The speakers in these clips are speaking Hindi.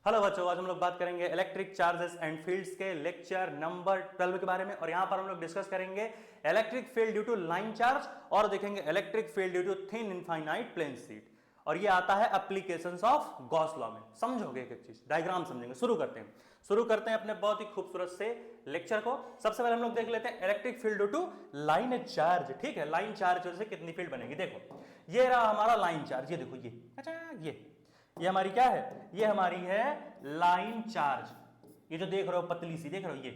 हेलो बच्चों, आज हम लोग बात करेंगे इलेक्ट्रिक चार्जेस एंड फील्ड्स के लेक्चर नंबर 12 के बारे में। और यहां पर हम लोग डिस्कस करेंगे electric field due to line charge और देखेंगे electric field due to thin infinite plane sheet. और ये आता है एप्लीकेशंस ऑफ गॉस लॉ में। समझोगे एक एक चीज, डायग्राम समझेंगे। शुरू करते हैं अपने बहुत ही खूबसूरत से लेक्चर को। सबसे पहले हम लोग देख लेते हैं electric field due to line charge. ठीक है, लाइन चार्ज से कितनी फील्ड बनेगी। देखो ये रहा हमारा लाइन चार्ज, ये देखो ये, अच्छा ये हमारी क्या है, ये हमारी है लाइन चार्ज। ये जो देख रहे हो पतली सी, देख रहे हो ये,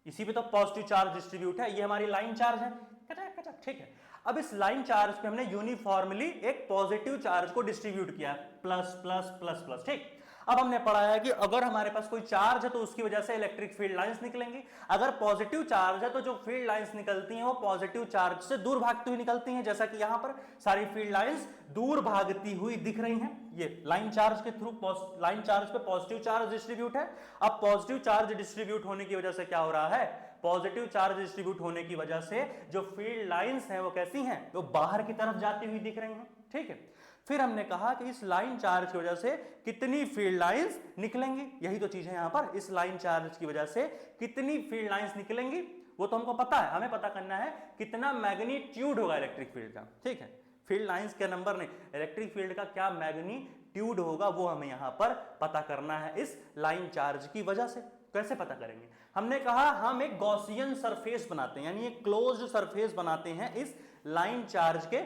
इसी पे तो पॉजिटिव चार्ज डिस्ट्रीब्यूट है, ये हमारी लाइन चार्ज है। ठीक है, अब इस लाइन चार्ज पे हमने यूनिफॉर्मली एक पॉजिटिव चार्ज को डिस्ट्रीब्यूट किया, प्लस प्लस प्लस प्लस। ठीक, अब हमने पढ़ा है कि अगर हमारे पास कोई चार्ज है तो उसकी वजह से इलेक्ट्रिक फील्ड लाइंस निकलेंगी। अगर पॉजिटिव चार्ज है तो जो फील्ड लाइंस निकलती हैं वो पॉजिटिव चार्ज से दूर भागती हुई निकलती हैं, जैसा कि यहां पर सारी फील्ड लाइंस दूर भागती हुई दिख रही हैं। ये लाइन चार्ज के थ्रू, लाइन चार्ज पे पॉजिटिव चार्ज डिस्ट्रीब्यूट है। अब पॉजिटिव चार्ज डिस्ट्रीब्यूट होने की वजह से क्या हो रहा है, पॉजिटिव चार्ज डिस्ट्रीब्यूट होने की वजह से जो फील्ड लाइंस हैं वो कैसी हैं, वो बाहर की तरफ जाती हुई दिख रही हैं। ठीक है, फिर हमने कहा कि इस लाइन चार्ज की वजह से कितनी फील्ड लाइंस निकलेंगी, यही तो चीज है यहां पर। इस लाइन चार्ज की वजह से कितनी फील्ड लाइंस निकलेंगी वो तो हमको पता है, हमें पता करना है कितना मैग्नीट्यूड होगा इलेक्ट्रिक फील्ड का। ठीक है, फील्ड लाइंस के नंबर नहीं, इलेक्ट्रिक फील्ड का क्या मैग्नीट्यूड होगा वो हमें यहां पर पता करना है इस लाइन चार्ज की वजह से। कैसे पता करेंगे, हमने कहा हम एक गॉसियन सरफेस बनाते हैं, यानी एक क्लोज्ड सरफेस बनाते हैं इस लाइन चार्ज के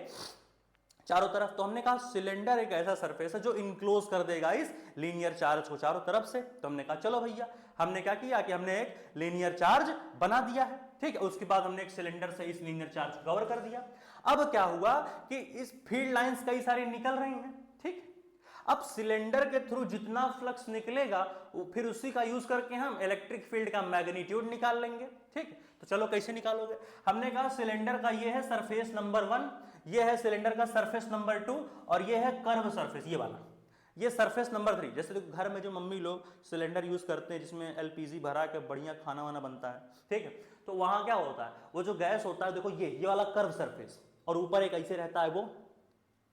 चारों तरफ। तो हमने कहा सिलेंडर एक ऐसा सरफेस है जो इनक्लोज कर देगा इस लीनियर चार्ज को चारों तरफ से। तो हमने कहा चलो भैया, हमने क्या किया कि हमने एक लीनियर चार्ज बना दिया है। ठीक है, उसके बाद हमने एक सिलेंडर से इस लीनियर चार्ज को कवर कर दिया। अब क्या हुआ कि इस फील्ड लाइंस कई सारी निकल रही हैं। ठीक, अब सिलेंडर के थ्रू जितना फ्लक्स निकलेगा फिर उसी का यूज करके हम इलेक्ट्रिक फील्ड का मैग्नीट्यूड निकाल लेंगे। ठीक, तो चलो कैसे निकालोगे। हमने कहा सिलेंडर का ये है सरफेस नंबर 1, ये है सिलेंडर का सरफेस नंबर 2 और ये है कर्व सरफेस, ये वाला, ये सरफेस नंबर 3। जैसे देखो घर में जो मम्मी लोग सिलेंडर यूज करते हैं जिसमें एलपीजी भरा के बढ़िया खाना वाना बनता है, ठीक है, तो वहां क्या होता है, वो जो गैस होता है, देखो ये वाला कर्व सरफेस, और ऊपर एक ऐसे रहता है वो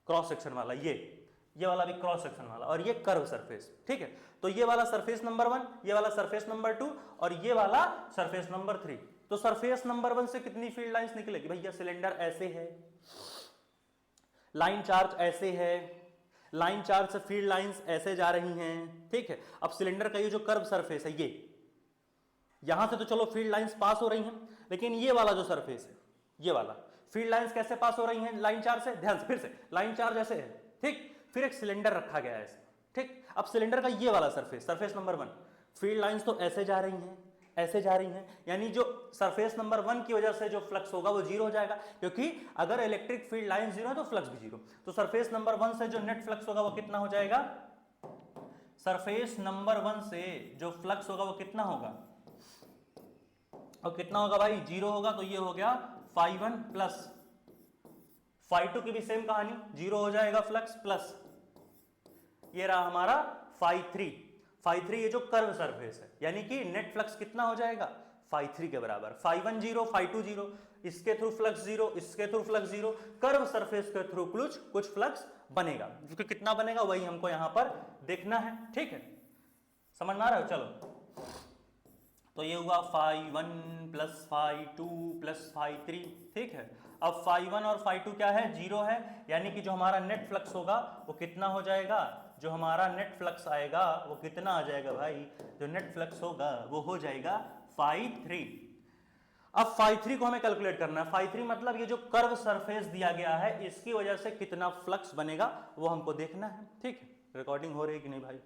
क्रॉस सेक्शन वाला, ये वाला भी क्रॉस सेक्शन वाला, और ये कर्व सरफेस। ठीक है, तो ये वाला सरफेस नंबर 1, ये वाला सरफेस नंबर 2 और ये वाला सरफेस नंबर 3। तो सरफेस नंबर 1 से कितनी फील्ड लाइंस निकलेगी भैया, सिलेंडर ऐसे है, लाइन चार्ज ऐसे है, लाइन चार्ज से फील्ड लाइंस ऐसे जा रही हैं। ठीक है, अब सिलेंडर का ये जो कर्व सरफेस है, ये यहां से तो चलो फील्ड लाइंस पास हो रही हैं, लेकिन ये वाला जो सरफेस है, ये वाला फील्ड लाइंस कैसे पास हो रही हैं लाइन चार्ज से, ध्यान से, फिर से लाइन चार्ज ऐसे है। ठीक, फिर एक सिलेंडर रखा गया है ऐसे। ठीक, अब सिलेंडर का ये वाला सरफेस नंबर 1, फील्ड लाइंस तो ऐसे जा रही हैं, ऐसे जा रही हैं, यानी जो सरफेस नंबर 1 की वजह से जो फ्लक्स होगा वो जीरो हो जाएगा, क्योंकि अगर इलेक्ट्रिक फील्ड लाइन जीरो है तो फ्लक्स भी जीरो। तो सरफेस नंबर 1 से जो नेट फ्लक्स होगा वो कितना हो जाएगा, सरफेस नंबर 1 से जो फ्लक्स होगा वो कितना होगा, और कितना होगा भाई, जीरो होगा। तो ये हो गया φ1 प्लस φ2 की भी सेम कहानी, जीरो हो जाएगा फ्लक्स, प्लस ये रहा हमारा φ3 ये जो कर्व सरफेस है, यानी कि नेट फ्लक्स कितना हो जाएगा, φ3 के बराबर, φ1 जीरो, φ2 जीरो, इसके थ्रू फ्लक्स जीरो, इसके through flux zero, curve surface के थ्रू कुछ फ्लक्स बनेगा, क्योंकि कितना बनेगा वही हमको यहां पर देखना है। ठीक है, समझ में आ रहा है। चलो, तो ये हुआ φ1 प्लस φ2 प्लस φ3। ठीक है, अब φ1 और φ2 क्या है, जीरो है, यानी कि जो हमारा नेट फ्लक्स होगा वो कितना हो जाएगा, जो हमारा नेट फ्लक्स आएगा वो कितना आ जाएगा भाई, जो नेट फ्लक्स होगा वो हो जाएगा φ3। अब φ3 को हमें कैलकुलेट करना है, φ3 मतलब ये जो कर्व सरफेस दिया गया है इसकी वजह से कितना फ्लक्स बनेगा वो हमको देखना है। ठीक है, रिकॉर्डिंग हो रही है कि नहीं भाई,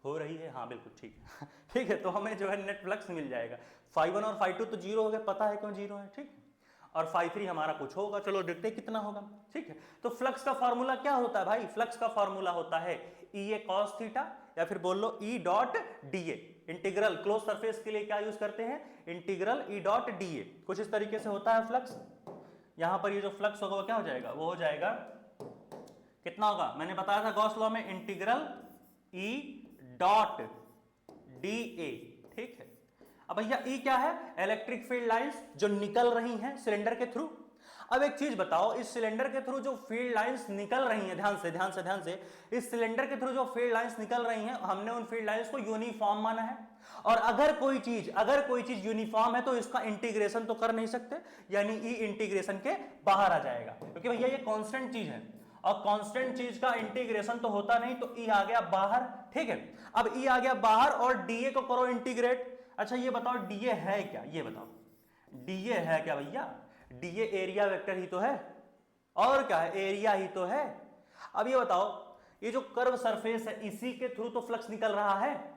हो रही है, हाँ बिल्कुल ठीक है। ठीक है, तो हमें जो है नेट फ्लक्स मिल जाएगा। φ1 और φ2 तो जीरो हो गए, पता है क्यों जीरो है। ठीक है, और φ3 हमारा कुछ होगा, चलो देखते हैं कितना होगा। ठीक है, तो फ्लक्स का फॉर्मूला क्या होता है भाई, फ्लक्स का फॉर्मूला होता है E cos थीटा, या फिर बोल लो E dot dA। Integral close surface के लिए क्या यूज करते हैं, इंटीग्रल E डॉट dA, कुछ इस तरीके से होता है फ्लक्स। यहां पर ये जो फ्लक्स होगा वो क्या हो जाएगा, वो हो जाएगा कितना होगा, मैंने बताया था गॉस लॉ में, इंटीग्रल E डॉट dA। ठीक है, अब भैया E क्या है, इलेक्ट्रिक फील्ड लाइंस जो निकल रही हैं सिलेंडर के थ्रू। अब एक चीज बताओ, इस सिलेंडर के थ्रू जो फील्ड लाइंस निकल रही हैं, ध्यान से, इस सिलेंडर के थ्रू जो फील्ड लाइंस निकल रही हैं, हमने उन फील्ड लाइंस को यूनिफॉर्म माना है। और अगर कोई चीज यूनिफॉर्म है तो इसका इंटीग्रेशन तो कर नहीं सकते, यानी ई इंटीग्रेशन के बाहर आ जाएगा, क्योंकि भैया ये कांस्टेंट चीज है और कांस्टेंट चीज का इंटीग्रेशन तो होता नहीं, तो ई आ गया बाहर। ठीक है, अब ई आ गया बाहर और डीए को करो इंटीग्रेट। अच्छा ये बताओ डीए है क्या, ये बताओ डीए है क्या भैया? डीए एरिया वेक्टर ही तो है, और क्या है, एरिया ही तो है। अब ये बताओ, ये जो कर्व सरफेस है इसी के थ्रू तो फ्लक्स निकल रहा है,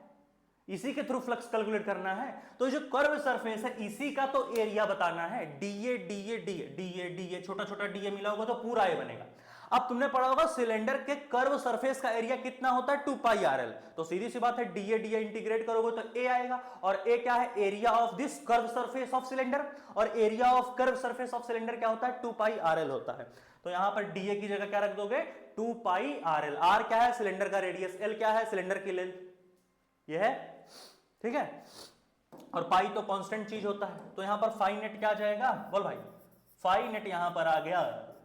इसी के थ्रू फ्लक्स कैलकुलेट करना है, तो जो कर्व सरफेस है इसी का तो एरिया बताना है। DA DA DA DA DA, छोटा छोटा डीए मिला होगा तो पूरा ए बनेगा। अब तुमने पढ़ा होगा सिलेंडर के कर्व सरफेस का एरिया कितना होता है, 2 पाई आर एल, तो सीधी सी बात है डीए डीए इंटीग्रेट करोगे तो ए आएगा, और ए क्या है, area of this curve surface of cylinder, और area of curve surface of cylinder क्या होता है, 2 पाई आर एल होता है। तो यहां पर डीए की जगह क्या रख दोगे, 2 पाई आर एल। आर क्या है, सिलेंडर का रेडियस, एल क्या है, सिलेंडर की लेंथ, ये है। ठीक है, और पाई तो कांस्टेंट चीज होता है, तो यहां पर फाई नेट क्या आ जाएगा, बोल भाई, फाई नेट यहां पर आ गया,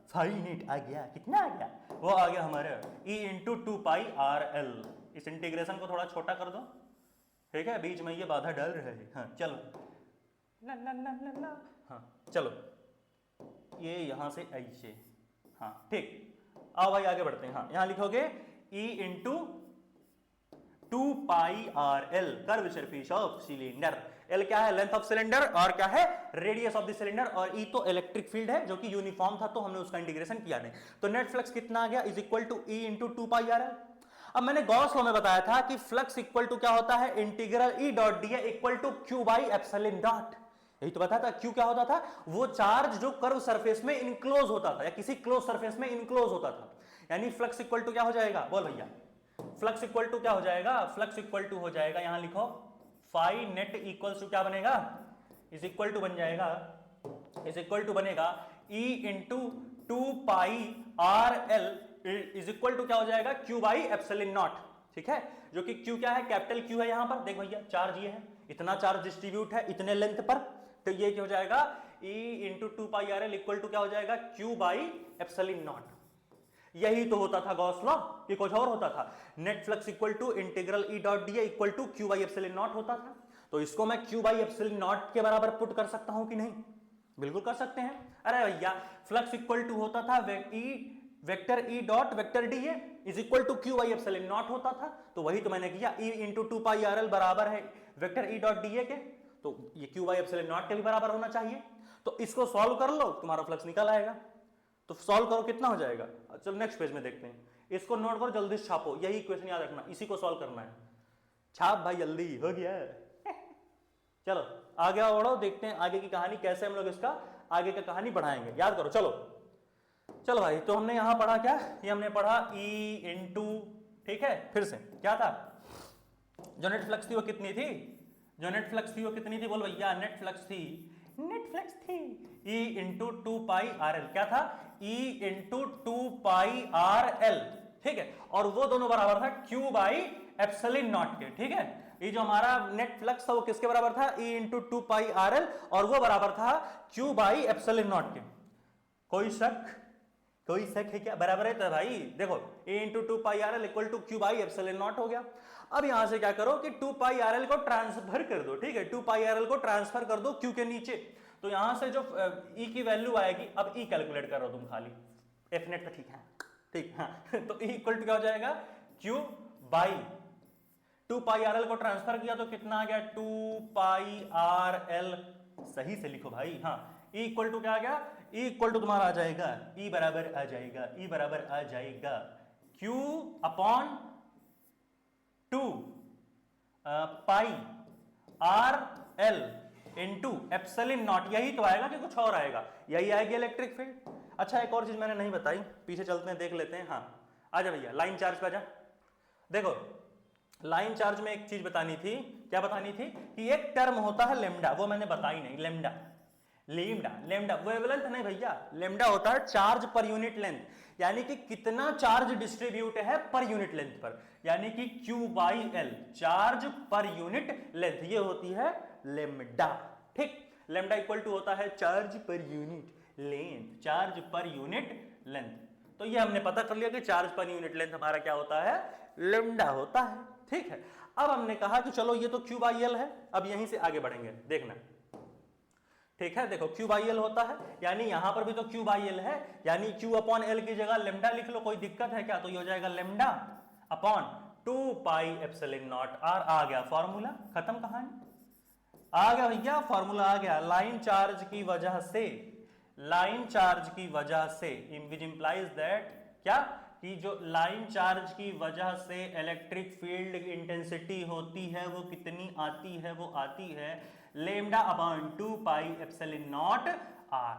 फाई नेट आ गया, कितना आ गया, वो आ गया हमारे e into 2 pi R L. इस इंटीग्रेशन को थोड़ा छोटा कर दो, ठीक है, बीच में ये बाधा डाल रहे हैं। हाँ चलो ला ला ला ला ला, हाँ चलो ये यहां से ऐसे, हाँ ठीक, आओ भाई आगे बढ़ते हैं। हाँ यहां लिखोगे e into 2 pi R L, curve surface of cylinder. L क्या है, लेंथ ऑफ सिलेंडर, और क्या है, रेडियस ऑफ द सिलेंडर, और ई तो इलेक्ट्रिक फील्ड है जो कि यूनिफॉर्म था, तो हमने उसका इंटीग्रेशन किया नहीं। तो नेट फ्लक्स कितना आ गया, is equal to E into 2 pi R L. अब मैंने गॉस लॉ में बताया था कि फ्लक्स इक्वल टू क्या होता है, integral E dot D equal to Q by epsilon dot. यही तो बताया था, क्यू क्या होता था, वो चार्ज जो कर्व सरफेस में इनक्लोज होता था या किसी क्लोज सरफेस में इनक्लोज होता था, यानी फ्लक्स इक्वल टू क्या हो जाएगा, बोल भैया, फ्लक्स इक्वल टू क्या हो जाएगा, फ्लक्स इक्वल टू हो जाएगा, यहां लिखो फाई नेट इक्वल्स टू क्या बनेगा, इज इक्वल टू बन जाएगा, इज इक्वल टू बनेगा E into 2 pi R L is equal to क्या हो जाएगा, क्यू बाई एप्सिलॉन नॉट। ठीक है, जो कि क्यू क्या है, कैपिटल क्यू है, यहां पर देख भैया चार्ज ये है, इतना चार्ज डिस्ट्रीब्यूट है इतने लेंथ पर, तो ये क्या हो जाएगा, E into 2 pi R L equal to क्या हो जाएगा, क्यू बाई एप्सिलॉन नॉट। यही तो होता था गॉस लॉ, कि कुछ और होता था, net flux equal to integral E dot D equal to Q by epsilon naught होता था। तो इसको मैं क्यू बाई एप्सिलॉन नॉट के बराबर पुट कर सकता हूं कि नहीं, बिल्कुल कर सकते हैं। अरे भैया फ्लक्स इक्वल टू होता था vector E dot vector D is equal to Q by epsilon naught होता था, तो वही तो मैंने किया, E into 2 pi R L बराबर है वेक्टर ई डॉट डी के, तो ये क्यू बाई एप्सिलॉन नॉट के भी बराबर होना चाहिए। तो इसको सॉल्व कर लो, तुम्हारा फ्लक्स निकल आएगा। तो सॉल्व करो, कितना हो जाएगा, चलो नेक्स्ट पेज में देखते हैं, इसको नोट करो, जल्दी छापो, यही क्वेश्चन याद रखना, इसी को सॉल्व करना है, छाप भाई जल्दी, हो गया चलो आगे बढ़ो, देखते हैं आगे की कहानी, कैसे हम लोग इसका आगे का कहानी बढ़ाएंगे, याद करो। चलो चलो भाई, तो हमने यहां पढ़ा क्या, ये हमने पढ़ा ई इंटू, ठीक है, फिर से क्या था, जो नेट फ्लक्स थी वो कितनी थी, जो नेट फ्लक्स थी वो कितनी थी, बोल भैया, नेट फ्लक्स थी ई इंटू 2 पाई आर एल, क्या था, ई इंटू 2 पाई आर एल, ठीक है, और वो दोनों बराबर था क्यू बाई एप्सिलॉन नॉट के। ठीक है, ये जो हमारा नेट फ्लक्स था वो किसके बराबर था, ई इंटू 2 पाई आर एल, और वो बराबर था क्यू बाई एप्सिलॉन नॉट के। कोई शक है क्या, बराबर है तो भाई देखो, A into 2 pi R L equal to Q by epsilon naught हो गया। अब यहां से क्या करो कि 2 पाई आर एल को ट्रांसफर कर दो, ठीक है, 2 पाई आर एल को ट्रांसफर कर दो क्यू के नीचे, तो यहां से जो ई की वैल्यू आएगी, अब ई कैलकुलेट करो तुम खाली, एफ नेट तो ठीक है, ठीक है तो ई इक्वल टू क्या हो जाएगा, Q by 2 pi R L को ट्रांसफर किया तो कितना आ गया, 2 पाई आर एल, सही से लिखो भाई, हाँ, ई इक्वल टू क्या आ गया, ई इक्वल टू तुम्हारा आ जाएगा, ई बराबर आ जाएगा, ई बराबर आ जाएगा Q upon 2 pi R L into epsilon not, यही तो आएगा कि कुछ और आएगा, यही आएगी इलेक्ट्रिक फील्ड। अच्छा एक और चीज मैंने नहीं बताई, पीछे चलते हैं देख लेते हैं। हाँ आजा भैया, लाइन चार्ज पे आजा। देखो लाइन चार्ज में एक चीज बतानी थी, क्या बतानी थी, कि एक टर्म होता है लेमडा, वो मैंने बताई नहीं, लेमडा लेमडा वेवलेंथ नहीं भैया, लेमडा होता है चार्ज पर यूनिट लेंथ, यानी कि कितना चार्ज डिस्ट्रीब्यूट है पर यूनिट लेंथ पर, यानी कि Q बाई एल, चार्ज पर यूनिट लेंथ, ये होती है लेमडा। ठीक, लेमडा इक्वल टू होता है चार्ज पर यूनिट लेंथ, चार्ज पर यूनिट लेंथ। तो ये हमने पता कर लिया कि चार्ज पर यूनिट लेंथ हमारा क्या होता है, लेमडा होता है। ठीक है, अब हमने कहा कि चलो ये तो क्यू बाई एल है, अब यहीं से आगे बढ़ेंगे, देखना। ठीक है, देखो क्यू बाई एल होता है, यानी यहां पर भी तो क्यू बाई एल है, यानी क्यू अपॉन एल की जगह लेमडा लिख लो, कोई दिक्कत है क्या? तो ये हो जाएगा lambda upon 2 pi epsilon naught R. आ गया फॉर्मूला, खत्म कहानी, आ गया भैया फॉर्मूला आ गया। लाइन चार्ज की वजह से, लाइन चार्ज की वजह से, विच इंप्लाइज दैट क्या, कि जो लाइन चार्ज की वजह से इलेक्ट्रिक फील्ड इंटेंसिटी होती है वो कितनी आती है, वो आती है lambda upon 2 pi epsilon naught R,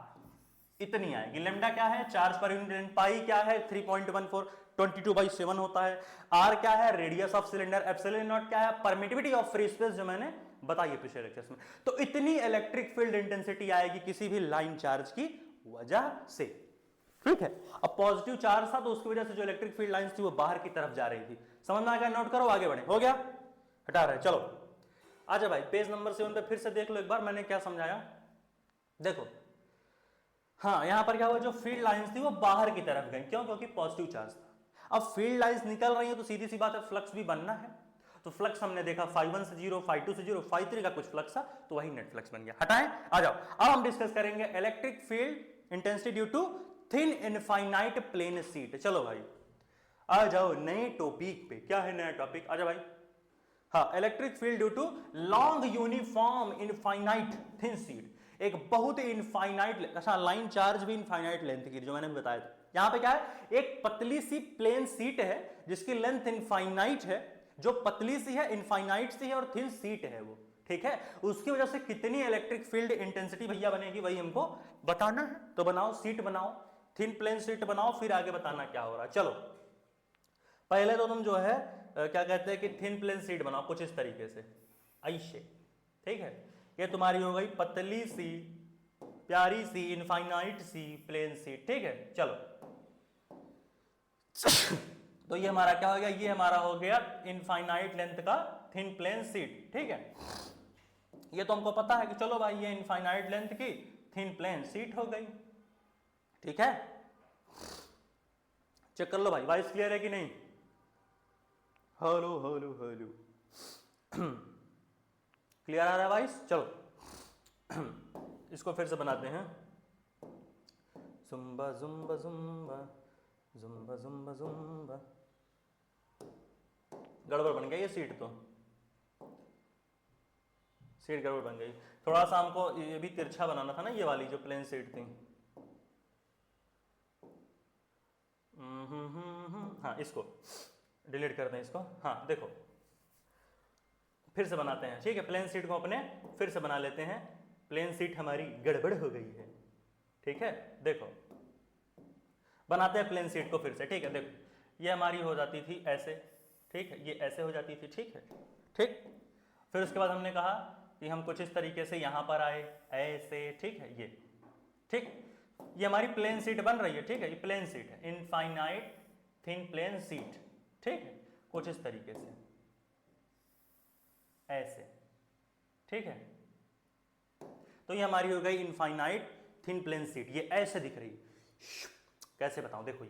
इतनी आएगी। लेमडा क्या है, चार्ज पर यूनिट, पाई क्या है 3.14, 22/7 होता है। आर क्या है, radius of cylinder. Epsilon not क्या है, परमिटिविटी ऑफ फ्री स्पेस, जो मैंने बताइए पिछले लेक्चर्स में। तो इतनी इलेक्ट्रिक फील्ड इंटेंसिटी आएगी किसी भी लाइन चार्ज की वजह से। ठीक है, अब पॉजिटिव चार्ज था तो उसकी वजह से जो इलेक्ट्रिक फील्ड लाइंस थी वो बाहर की तरफ जा रही थी। समझ में आ गया, नोट करो, आगे बढ़े। हो गया, हटा रहे, चलो आजा भाई पेज नंबर 7 पे फिर से देख लो एक बार मैंने क्या समझाया। देखो हाँ, यहां पर क्या हुआ, जो फील्ड लाइंस थी वो बाहर की तरफ गई, क्यों? क्योंकि पॉजिटिव चार्ज था। अब फील्ड लाइंस निकल रही है तो सीधी सी बात है फ्लक्स भी बनना है। तो फ्लक्स हमने देखा φ1 से 0, φ2 से 0, φ3 का कुछ फ्लक्स था तो वही नेट फ्लक्स बन गया। हटाएं, आ जाओ। अब हम डिस्कस करेंगे electric field intensity due to thin infinite plane sheet. चलो भाई आ जाओ नए टॉपिक पे। क्या है नया टॉपिक, आ जाओ भाई। हाँ, electric field due to long uniform infinite thin sheet, एक बहुत ही इनफाइनाइट, अच्छा लाइन चार्ज भी इनफाइनाइट लेंथ की, जो मैंने बताया था। यहां पे क्या है, एक पतली सी प्लेन शीट है जिसकी लेंथ इनफाइनाइट है, जो पतली सी है, इनफाइनाइट सी है और थिन शीट है वो। ठीक है, उसकी वजह से कितनी इलेक्ट्रिक फील्ड इंटेंसिटी भैया बनेगी वही हमको बताना है। तो बनाओ, शीट बनाओ, थिन प्लेन शीट बनाओ, फिर आगे बताना क्या हो रहा है। चलो पहले तो तुम जो है क्या कहते हैं कि थिन प्लेन शीट बनाओ कुछ इस तरीके से, ऐसे। ठीक है, ये तुम्हारी हो गई पतली सी प्यारी सी इनफाइनाइट सी प्लेन शीट। ठीक है, चलो तो ये हमारा क्या हो गया, ये हमारा हो गया इनफाइनाइट लेंथ का थिन प्लेन शीट। ठीक है, ये तो हमको पता है कि चलो भाई ये इनफाइनाइट लेंथ की थिन प्लेन शीट हो गई। ठीक है, चेक कर लो भाई, वॉइस क्लियर है कि नहीं? हेलो हेलो हेलो क्लियर आ रहा है वॉइस? चलो इसको फिर से बनाते हैं। Zumba Zumba Zumba Zumba Zumba Zumba, गड़बड़ बन गई ये सीट, तो सीट गड़बड़ बन गई। थोड़ा सा हमको ये भी तिरछा बनाना था ना, ये वाली जो प्लेन सीट थी। हाँ, इसको डिलीट कर दें इसको। हाँ देखो फिर से बनाते हैं। ठीक है, प्लेन सीट को अपने फिर से बना लेते हैं। प्लेन सीट हमारी गड़बड़ हो गई है। ठीक है, देखो बनाते हैं प्लेन सीट को फिर से। ठीक है, देखो ये हमारी हो जाती थी ऐसे, ठीक है, ये ऐसे हो जाती थी। ठीक है, ठीक, फिर उसके बाद हमने कहा कि हम कुछ इस तरीके से यहां पर आए ऐसे। ठीक है, ये ठीक, ये हमारी प्लेन सीट बन रही है। ठीक है, ये प्लेन सीट है, इनफाइनाइट थिन प्लेन सीट। ठीक है, कुछ इस तरीके से ऐसे। ठीक है, तो ये हमारी हो गई इनफाइनाइट थिन प्लेन सीट। ये ऐसे दिख रही है, कैसे बताऊं, देखो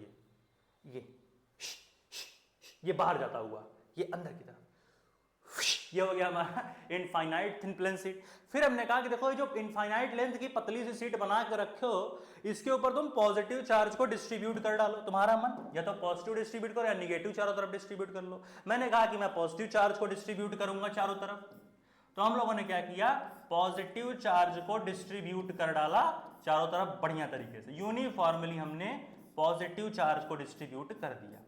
ये बाहर जाता हुआ, ये अंदर की तरफ, ये हो गया हमारा इनफाइनाइट थिन प्लेन सीट। फिर हमने कहा कि देखो ये जो इनफाइनाइट लेंथ की पतली सी सीट बना के रखो, इसके ऊपर तुम पॉजिटिव चार्ज को डिस्ट्रीब्यूट कर डालो। तुम्हारा मन या तो पॉजिटिव डिस्ट्रीब्यूट करो या निगेटिव चारों तरफ डिस्ट्रीब्यूट कर लो। मैंने कहा कि मैं पॉजिटिव चार्ज को डिस्ट्रीब्यूट करूंगा चारों तरफ, तो हम लोगों ने क्या किया, पॉजिटिव चार्ज को डिस्ट्रीब्यूट कर डाला चारों तरफ बढ़िया तरीके से। यूनिफॉर्मली हमने पॉजिटिव चार्ज को डिस्ट्रीब्यूट कर दिया।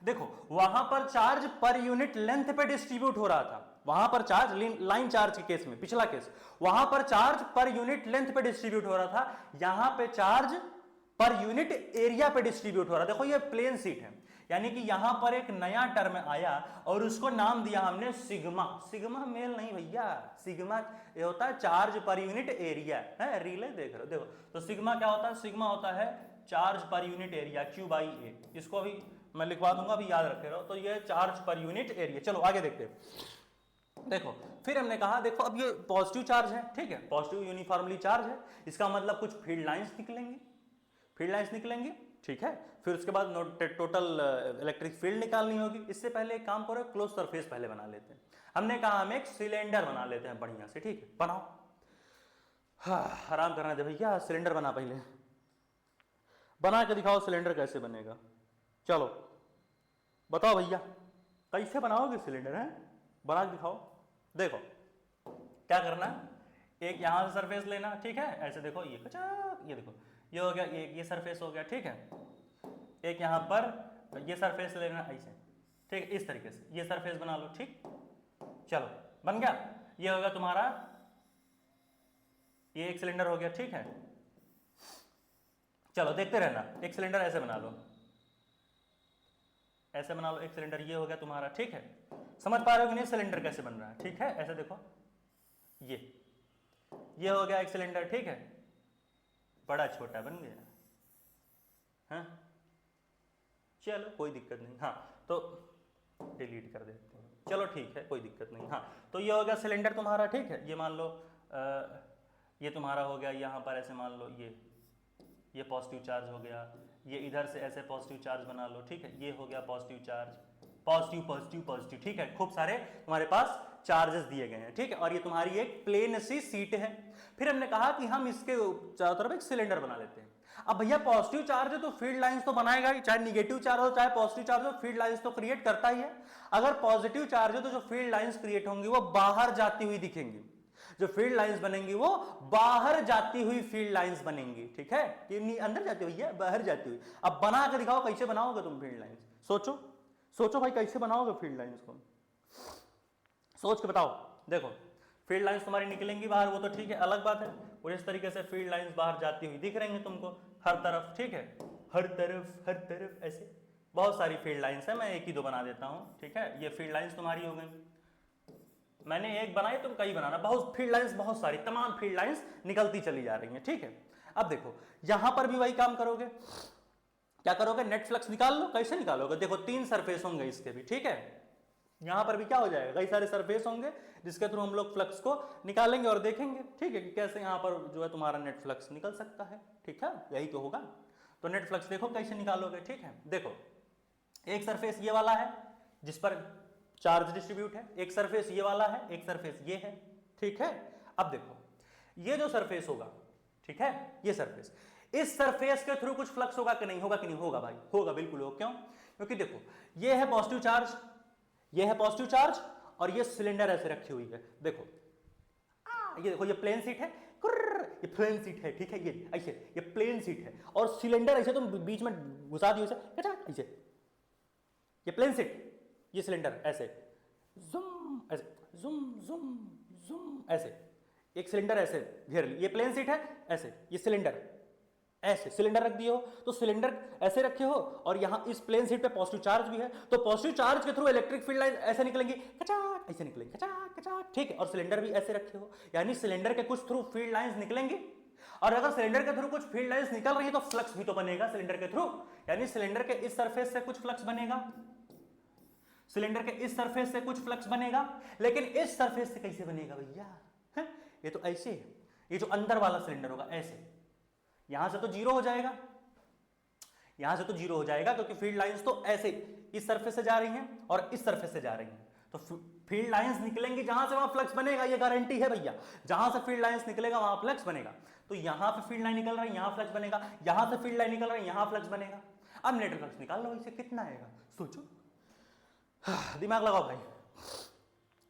देखो वहां पर चार्ज पर यूनिट लेंथ पे डिस्ट्रीब्यूट हो रहा था, वहां पर चार्ज लाइन चार्ज के केस में, पिछला केस, वहां पर चार्ज पर यूनिट लेंथ पे डिस्ट्रीब्यूट हो रहा था, यहां पे चार्ज पर यूनिट एरिया पे डिस्ट्रीब्यूट हो रहा है। देखो ये प्लेन सीट है, यानी कि यहां पर एक नया टर्म आया और उसको नाम दिया हमने सिग्मा। सिग्मा मेल नहीं भैया, सिग्मा ये होता है चार्ज पर यूनिट एरिया है। रिले देख रहे हो, देखो तो सिग्मा क्या होता है, सिग्मा होता है चार्ज पर unit area, Q by A. इसको अभी मैं लिखवा दूंगा, अभी याद रखे रहो। तो ये चार्ज पर यूनिट एरिया। चलो आगे देखते हैं। देखो फिर हमने कहा देखो अब ये पॉजिटिव चार्ज है, ठीक है, पॉजिटिव यूनिफॉर्मली चार्ज है, इसका मतलब कुछ फील्ड लाइंस निकलेंगी। फील्ड लाइंस निकलेंगी, ठीक है। फिर उसके बाद टोटल इलेक्ट्रिक फील्ड निकालनी होगी। इससे पहले एक काम करो, क्लोज सरफेस पहले बना लेते हैं। हमने कहा हम एक सिलेंडर बना लेते हैं बढ़िया से, ठीक है। बनाओ, हाँ आराम करना दे भैया, सिलेंडर बना पहले, बना के दिखाओ सिलेंडर कैसे बनेगा। चलो बताओ भैया कैसे बनाओगे सिलेंडर, है बना के दिखाओ। देखो क्या करना, एक यहां से सरफेस लेना, ठीक है, ऐसे देखो ये कचाक, ये देखो ये हो गया, ये सरफेस हो गया, ठीक है। एक यहां पर ये सरफेस लेना ऐसे, ठीक है, इस तरीके से ये सरफेस बना लो, ठीक। चलो बन गया, ये होगा तुम्हारा, ये एक सिलेंडर हो गया, ठीक है। चलो देखते रहना, एक सिलेंडर ऐसे बना लो, ऐसे बना लो एक सिलेंडर, ये हो गया तुम्हारा, ठीक है। समझ पा रहे हो कि नहीं सिलेंडर कैसे बन रहा है, ठीक है। ऐसे देखो ये हो गया एक सिलेंडर, ठीक है। बड़ा छोटा बन गया, हाँ चलो कोई दिक्कत नहीं, हाँ तो डिलीट कर देते हैं, चलो ठीक है कोई दिक्कत नहीं। हाँ तो ये हो गया सिलेंडर तुम्हारा, ठीक है। ये मान लो ये तुम्हारा हो गया, यहाँ पर ऐसे मान लो ये पॉजिटिव चार्ज हो गया, ये इधर से ऐसे पॉजिटिव चार्ज बना लो, ठीक है। ये हो गया positive charge, positive positive positive, ठीक है। खूब सारे तुम्हारे पास चार्जेस दिए गए हैं, ठीक है। और ये तुम्हारी एक प्लेन सी सीट है। फिर हमने कहा कि हम इसके चारों तरफ एक सिलेंडर बना लेते हैं। अब भैया पॉजिटिव चार्ज है तो फील्ड लाइंस तो बनाएगा ही, चाहे निगेटिव चार्ज हो चाहे पॉजिटिव चार्ज हो, फील्ड लाइंस तो क्रिएट करता ही है। अगर पॉजिटिव चार्ज है तो जो फील्ड लाइंस क्रिएट होंगी वो बाहर जाती हुई दिखेंगी, जो फील्ड लाइंस बनेंगी वो बाहर जाती हुई फील्ड लाइंस बनेंगी, ठीक है। ये अंदर जाती हुई है, बाहर जाती हुई। अब बना के दिखाओ कैसे बनाओगे तुम फील्ड लाइंस, सोचो सोचो भाई कैसे बनाओगे फील्ड लाइंस को, सोच के बताओ। देखो फील्ड लाइंस तुम्हारी निकलेंगी बाहर, वो तो ठीक है, अलग बात है। और इस तरीके से फील्ड लाइंस बाहर जाती हुई दिख रही हैं तुमको हर तरफ, ठीक है। हर तरफ ऐसे बहुत सारी फील्ड लाइंस है, मैं एक ही दो बना देता हूँ, ठीक है। ये फील्ड लाइंस तुम्हारी हो गई, मैंने एक बनाई तुम कई बनाना, बहुत फील्ड लाइंस, बहुत सारी तमाम फील्ड लाइंस निकलती चली जा रही हैं, ठीक है। अब देखो यहां पर भी वही काम करोगे, क्या करोगे, नेट फ्लक्स निकाल लो। कैसे निकालोगे, देखो 3 सरफेस होंगे इसके भी, ठीक है। यहां पर भी क्या हो जाएगा, कई सारे सरफेस होंगे जिसके थ्रू हम लोग फ्लक्स को निकालेंगे और देखेंगे, ठीक है, कि कैसे यहां पर जो है तुम्हारा नेट फ्लक्स निकल सकता है, ठीक है। यही तो होगा। तो नेट फ्लक्स देखो कैसे निकालोगे, ठीक है। देखो एक सरफेस ये वाला है जिस पर चार्ज डिस्ट्रीब्यूट है, एक सरफेस ये वाला है, एक सरफेस ये है, ठीक है। अब देखो ये जो सरफेस होगा, ठीक है, ये सरफेस, इस सरफेस के थ्रू कुछ फ्लक्स होगा कि नहीं होगा, कि नहीं होगा भाई, होगा, बिल्कुल होगा। क्यों, क्योंकि देखो ये है पॉजिटिव चार्ज, ये है पॉजिटिव चार्ज, और ये सिलेंडर ऐसे रखी हुई है। देखो ये देखो ये प्लेन सीट है, ये प्लेन सीट है, ठीक है, ये ऐसे ये प्लेन सीट है, और सिलेंडर ऐसे तुम बीच में घुसा दियो ऐसे, ये प्लेन सीट, ये सिलेंडर ऐसे जुम ऐसे जुम जुम जुम ऐसे, एक सिलेंडर ऐसे घेर ली, ये प्लेन सीट है ऐसे, ये सिलेंडर ऐसे, सिलेंडर रख दिए हो तो सिलेंडर ऐसे रखे हो, और यहां इस प्लेन सीट पे पॉजिटिव चार्ज भी है, तो पॉजिटिव चार्ज के थ्रू इलेक्ट्रिक फील्ड लाइन ऐसे निकलेंगी, कचाक ऐसे निकलेंगी, कचाक कचाक, ठीक है। और सिलेंडर भी ऐसे रखे हो, यानी सिलेंडर के कुछ थ्रू फील्ड लाइंस निकलेंगी, और अगर सिलेंडर के थ्रू कुछ फील्ड लाइंस निकल रही है तो फ्लक्स भी तो बनेगा सिलेंडर के थ्रू, यानी सिलेंडर के इस सरफेस से कुछ फ्लक्स बनेगा, सिलेंडर के इस सरफेस से कुछ फ्लक्स बनेगा। लेकिन इस सरफेस से कैसे बनेगा भैया, ये तो ऐसे, ये जो अंदर वाला सिलेंडर होगा ऐसे, यहां से तो जीरो हो जाएगा, यहां से तो जीरो हो जाएगा, क्योंकि फील्ड लाइंस तो ऐसे इस सरफेस से जा रही हैं और इस सरफेस से जा रही हैं, तो फील्ड लाइंस निकलेंगी जहां से वहां फ्लक्स बनेगा, ये गारंटी है भैया। जहां से फील्ड लाइंस निकलेगा वहां फ्लक्स बनेगा, तो यहां पे फील्ड लाइन निकल रहा है, यहां फ्लक्स बनेगा, यहां से फील्ड लाइन निकल रहा है, यहां फ्लक्स बनेगा। अब नेट फ्लक्स निकाल लो, इसे कितना आएगा, सोचो, दिमाग लगाओ भाई,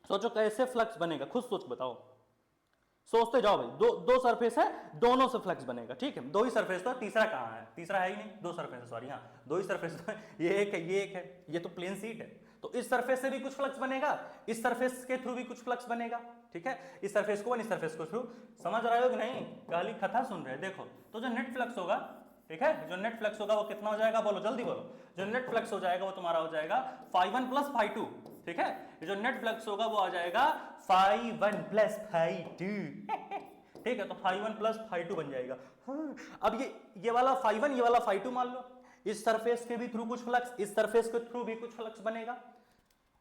सोचो कैसे फ्लक्स बनेगा, खुद सोच बताओ, सोचते जाओ भाई। दो सरफेस है, दोनों से फ्लक्स बनेगा, ठीक है। 2 ही सरफेस तो, तीसरा कहां है, तीसरा है ही नहीं, 2 सरफेस है, सॉरी, हाँ 2 ही सरफेस तो है, ये एक है, ये एक है, ये तो प्लेन सीट है, तो इस सरफेस से भी कुछ फ्लक्स बनेगा, इस सरफेस के थ्रू भी कुछ फ्लक्स बनेगा, ठीक है। इस सरफेस को इस सरफेस को थ्रू, समझ रहे हो कि नहीं, गाली कथा सुन रहे, देखो। तो जो नेट फ्लक्स होगा, ठीक है, जो नेट फ्लक्स होगा वो कितना हो जाएगा, बोलो जल्दी बोलो। जो नेट फ्लक्स हो जाएगा वो तुम्हारा हो जाएगा φ1 + φ2, ठीक है। जो नेट फ्लक्स होगा वो आ जाएगा φ1 + φ2, ठीक है। तो φ1 + φ2 बन जाएगा। हाँ। अब ये वाला φ1, ये वाला φ2 मान लो, इस सरफेस के भी थ्रू कुछ फ्लक्स, इस सरफेस के थ्रू भी कुछ फ्लक्स बनेगा।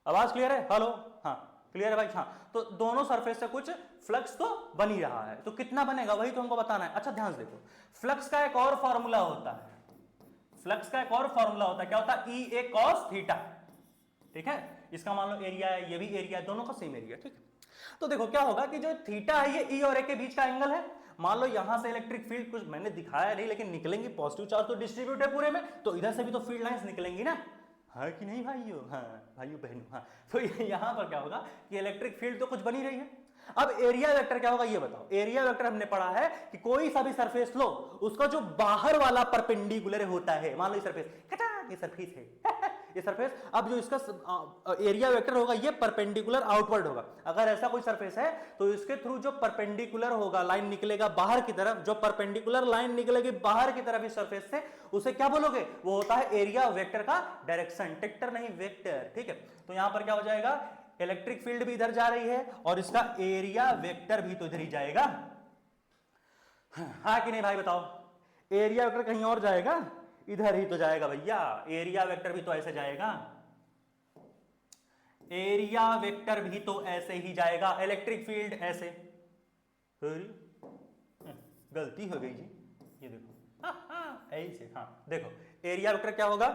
आवाज क्लियर है, हेलो, हाँ। क्लियर है भाई? हाँ, तो दोनों सरफेस से कुछ फ्लक्स तो बन ही रहा है, तो कितना बनेगा वही तो हमको बताना है। अच्छा ध्यान से देखो, फ्लक्स का एक और फॉर्मूला होता है, फ्लक्स का एक और फॉर्मूला होता है, क्या होता है? ई ए कॉस थीटा, ठीक है? इसका मान लो एरिया है, ये भी एरिया है, दोनों का सेम एरिया, ठीक है? तो देखो क्या होगा कि जो थीटा है ये ई और ए के बीच का एंगल है। मान लो यहां से इलेक्ट्रिक फील्ड, कुछ मैंने दिखाया नहीं लेकिन निकलेंगे, पॉजिटिव चार्ज तो डिस्ट्रीब्यूट है पूरे में, तो इधर से भी तो फील्ड लाइंस निकलेंगी ना, हाँ कि नहीं भाइयों? हाँ भाइयों बहनों, हाँ। तो यहां पर क्या होगा कि इलेक्ट्रिक फील्ड तो कुछ बनी रही है। अब एरिया वेक्टर क्या होगा ये बताओ। एरिया वेक्टर हमने पढ़ा है कि कोई सा भी सरफेस लो, उसका जो बाहर वाला परपेंडिकुलर होता है, मान लो ये सरफेस, ये सरफेस है ये सरफेस, अब जो इसका एरिया वेक्टर होगा ये परपेंडिकुलर आउटवर्ड होगा। अगर ऐसा कोई सरफेस है तो इसके थ्रू जो परपेंडिकुलर होगा, लाइन निकलेगा बाहर की तरफ, जो परपेंडिकुलर लाइन निकलेगी बाहर की तरफ इस सरफेस से, उसे क्या बोलोगे? वो होता है एरिया वेक्टर का डायरेक्शन, टेक्टर नहीं वेक्टर, ठीक है? तो यहां पर क्या हो जाएगा, इलेक्ट्रिक फील्ड भी इधर जा रही है और इसका एरिया वेक्टर भी तो इधर ही जाएगा, हाँ कि नहीं भाई बताओ? एरिया वेक्टर कहीं और जाएगा? इधर ही तो जाएगा भैया। एरिया वेक्टर भी तो ऐसे जाएगा, एरिया वेक्टर भी तो ऐसे ही जाएगा, इलेक्ट्रिक फील्ड ऐसे। गलती हो गई जी, ये देखो ऐसे, हाँ देखो एरिया वेक्टर क्या होगा,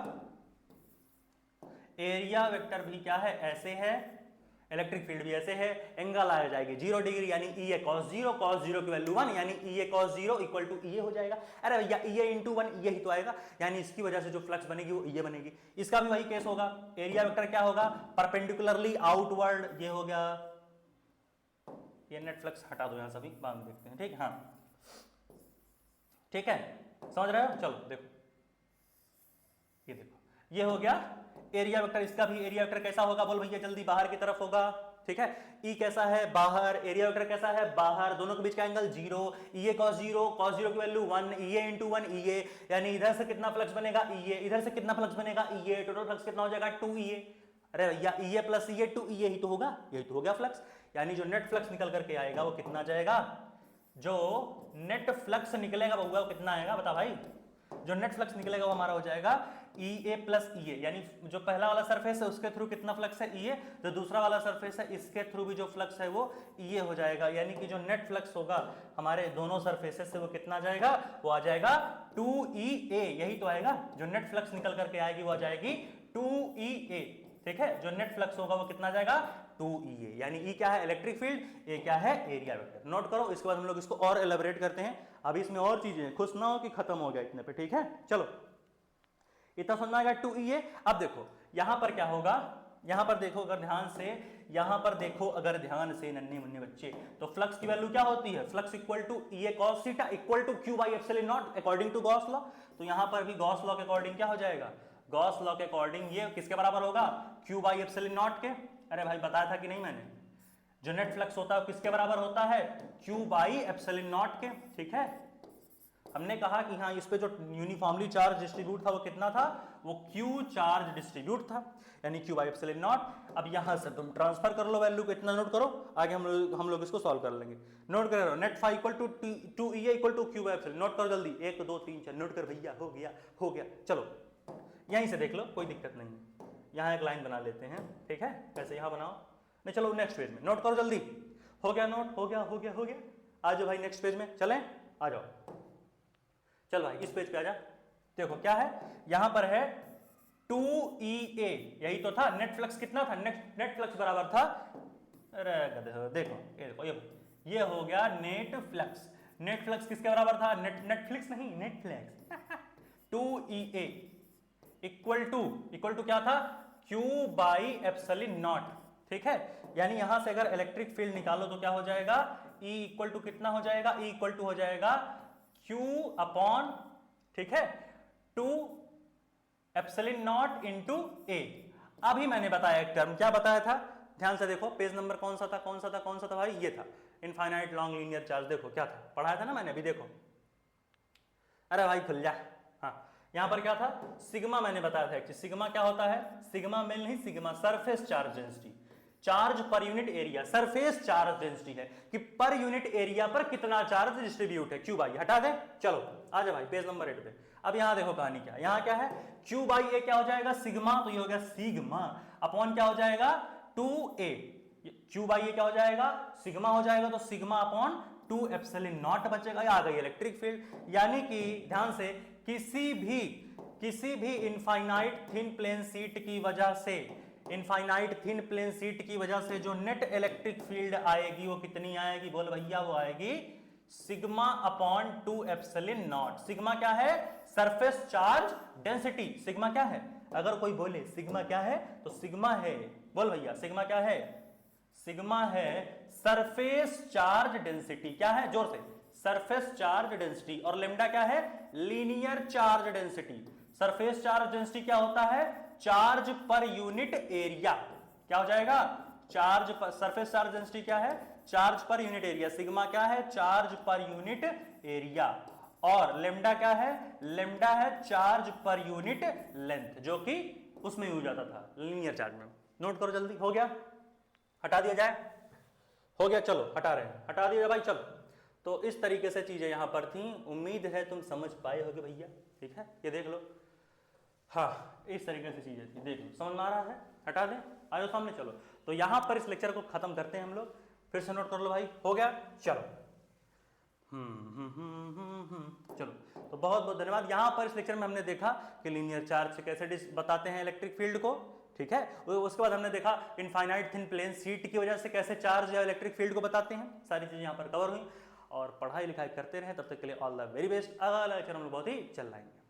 एरिया वेक्टर भी क्या है? ऐसे है, इलेक्ट्रिक फील्ड भी ऐसे है, एंगल आ जाएगी 0 डिग्री यानी ई ए कॉस 0, कॉस 0 की वैल्यू 1 यानी ई A cos 0 equal to E ए हो जाएगा। अरे भैया ई ए इंटू 1 ये ही तो आएगा, यानी इसकी वजह से जो फ्लक्स बनेगी वो ये बनेगी। इसका भी वही केस होगा, एरिया वेक्टर क्या होगा? परपेंडिकुलरली आउटवर्ड, ये हो गया, ये नेट फ्लक्स हटा दो यहां सभी, बाद में देखते हैं, ठीक है? हाँ ठीक है, समझ रहे हो? चलो देखो, ये देखो ये हो गया एरिया वेक्टर। इसका भी एरिया वेक्टर कैसा होगा बोल भैया जल्दी? बाहर की तरफ होगा, ठीक है? ई कैसा है? बाहर। एरिया वेक्टर कैसा है? बाहर। दोनों के बीच का angle 0, E A cos 0, cos 0 की वैल्यू 1, ई ए इंटू 1 ई ए, यानी इधर से कितना फ्लक्स बनेगा? ई ए, इधर से कितना फ्लक्स बनेगा? ई ए, टोटल फ्लक्स कितना हो जाएगा? 2 ई ए। अरे भैया ई ए प्लस ई ए 2 ई ए ही तो होगा, यही तो हो गया फ्लक्स, यानी जो नेट फ्लक्स निकल करके आएगा वो कितना जाएगा? जो नेट फ्लक्स निकलेगा वो कितना आएगा बता भाई? जो नेट फ्लक्स निकलेगा वो हमारा हो जाएगा ई ए प्लस ई ए, यानी जो पहला वाला सरफेस है उसके थ्रू कितना फ्लक्स है? ई ए, जो दूसरा वाला सरफेस है इसके थ्रू भी जो फ्लक्स है वो ई ए हो जाएगा, यानी कि जो नेट फ्लक्स होगा हमारे दोनों सरफेसेस से वो कितना जाएगा? वो आ जाएगा 2EA, यही तो आएगा। जो नेट फ्लक्स निकल करके आएगी वो आ जाएगी 2EA, ठीक है? जो नेट फ्लक्स होगा वो कितना जाएगा? 2EA, यानी E क्या है? इलेक्ट्रिक फील्ड, A क्या है? Area vector. नोट करो, इसके बाद हम लोग इसको और एलैबोरेट करते हैं। अभी इसमें और चीजें, खुश ना हो कि खत्म हो गया इतने पे, ठीक है? चलो इतना समझ में आएगा 2EA। अब देखो यहां पर क्या होगा, यहां पर देखो अगर ध्यान से, यहां पर देखो अगर ध्यान से नन्हे मुन्ने बच्चे, तो फ्लक्स की वैल्यू क्या होती है? Flux equal to E A cos theta equal to Q by epsilon naught according to Gauss law. तो यहां पर भी गॉस लॉ के अकॉर्डिंग क्या हो जाएगा? गॉस लॉ के अकॉर्डिंग ये किसके बराबर होगा? क्यू बाई एप्सिलॉन नॉट के। अरे भाई बताया था कि नहीं मैंने? जो नेट फ्लक्स होता है किसके बराबर होता है? क्यू बाई एप्सिलॉन नॉट के, ठीक है? हमने कहा कि हाँ इस पे जो यूनिफॉर्मली चार्ज डिस्ट्रीब्यूट था वो कितना था? वो क्यू चार्ज डिस्ट्रीब्यूट था, यानी क्यू बाई एप्सिलॉन नॉट। अब यहां से तुम ट्रांसफर कर लो वैल्यू को, इतना नोट करो, आगे हम लोग इसको सॉल्व कर लेंगे। नोट करो, net phi equal to 2EA equal to Q by epsilon. Note करो जल्दी, 1 2 3 4 नोट कर भैया, हो गया हो गया। चलो यहीं से देख लो, कोई दिक्कत नहीं है। यहाँ एक लाइन बना लेते हैं, ठीक है? कैसे यहाँ बनाओ? नहीं चलो नेक्स्ट पेज में, नोट करो जल्दी। हो गया नोट? हो गया हो गया हो गया। आ जाओ भाई नेक्स्ट पेज में, चलें? आ जाओ, चल भाई इस पेज पे आ जा। देखो क्या है, यहां पर है 2EA, यही तो था। नेट फ्लक्स कितना था? नेट फ्लक्स बराबर था, अरे देखो ये हो गया नेट फ्लक्स। नेट फ्लक्स किसके बराबर था? नेटफ्लिक्स नहीं, net flux 2EA equal to क्या था? Q बाई एप्सिलॉन नॉट, ठीक है? यानी यहां से अगर इलेक्ट्रिक फील्ड निकालो तो क्या हो जाएगा? E इक्वल टू कितना हो जाएगा? E इक्वल टू हो जाएगा Q अपॉन, ठीक है, 2 एप्सिलॉन नॉट इंटू A। अभी मैंने बताया एक टर्म, क्या बताया था? ध्यान से देखो, पेज नंबर कौन सा था भाई? ये था, इनफाइनाइट लॉन्ग लीनियर चार्ज। देखो क्या था, पढ़ाया था ना मैंने अभी, देखो। अरे भाई खुल जा। हाँ यहां पर क्या था? सिग्मा मैंने बताया था। एक्चुअली सिग्मा क्या होता है? सिग्मा मेल नहीं, sigma surface charge density, charge पर unit area, surface charge density है कि पर यूनिट एरिया पर कितना चार्ज डिस्ट्रीब्यूट है। क्यू बाई, हटा दे। चलो आ जा भाई पेज नंबर 8 पे। अब यहां देखो कहानी क्या, यहां क्या है? क्यू बाई ए क्या हो जाएगा? सिग्मा, तो ये हो गया सिग्मा अपॉन क्या हो जाएगा? 2A। Q बाई ए क्या हो जाएगा, सिग्मा हो जाएगा, तो सिग्मा अपॉन 2 एप्सिलॉन नॉट बचेगा, आ गई इलेक्ट्रिक फील्ड। यानी कि ध्यान से किसी भी इनफाइनाइट थिन प्लेन शीट की वजह से, इनफाइनाइट थिन प्लेन शीट की वजह से जो नेट इलेक्ट्रिक फील्ड आएगी वो कितनी आएगी, बोल भैया, वो आएगी sigma upon 2 epsilon not. Sigma क्या है, सरफेस चार्ज डेंसिटी। सिग्मा क्या है, अगर कोई बोले सिग्मा क्या है, तो सिग्मा है, बोल भैया, सिग्मा क्या है, सिग्मा है सरफेस चार्ज डेंसिटी। क्या है, जोर से, सरफेस चार्ज डेंसिटी। और लेमडा क्या है, linear charge density. Surface charge density क्या होता है, चार्ज पर यूनिट एरिया। क्या हो जाएगा, चार्ज पर, सरफेस चार्ज डेंसिटी क्या है, चार्ज पर यूनिट एरिया। सिग्मा क्या है, चार्ज पर यूनिट एरिया। और लेमडा क्या है, लेमडा है चार्ज पर यूनिट लेंथ, जो कि उसमें यूज आता था लीनियर चार्ज में। नोट करो जल्दी, हो गया, हटा दिया जाए, हो गया, चलो हटा रहे हैं, हटा दिया भाई, चलो। तो इस तरीके से चीजें यहां पर थी, उम्मीद है तुम समझ पाए होगे भैया, ठीक है, ये देख लो, हाँ इस तरीके से चीजें थी, देख लो, समझ में आ रहा है, हटा दें, आयो सामने, चलो। तो यहां पर इस लेक्चर को खत्म करते हैं हम लोग, फिर से नोट कर लो भाई, हो गया, चलो। चलो, तो बहुत बहुत धन्यवाद। यहां पर इस लेक्चर में हमने देखा कि लीनियर चार्ज से कैसे बताते हैं इलेक्ट्रिक फील्ड को, ठीक है। उसके बाद हमने देखा इनफाइनाइट थिन प्लेन शीट की वजह से कैसे चार्ज या इलेक्ट्रिक फील्ड को बताते हैं। सारी चीजें यहां पर कवर हुई, और पढ़ाई लिखाई करते रहे, तब तक के लिए ऑल द वेरी बेस्ट। अगला लेक्चर हम लोग बहुत ही चल आएंगे।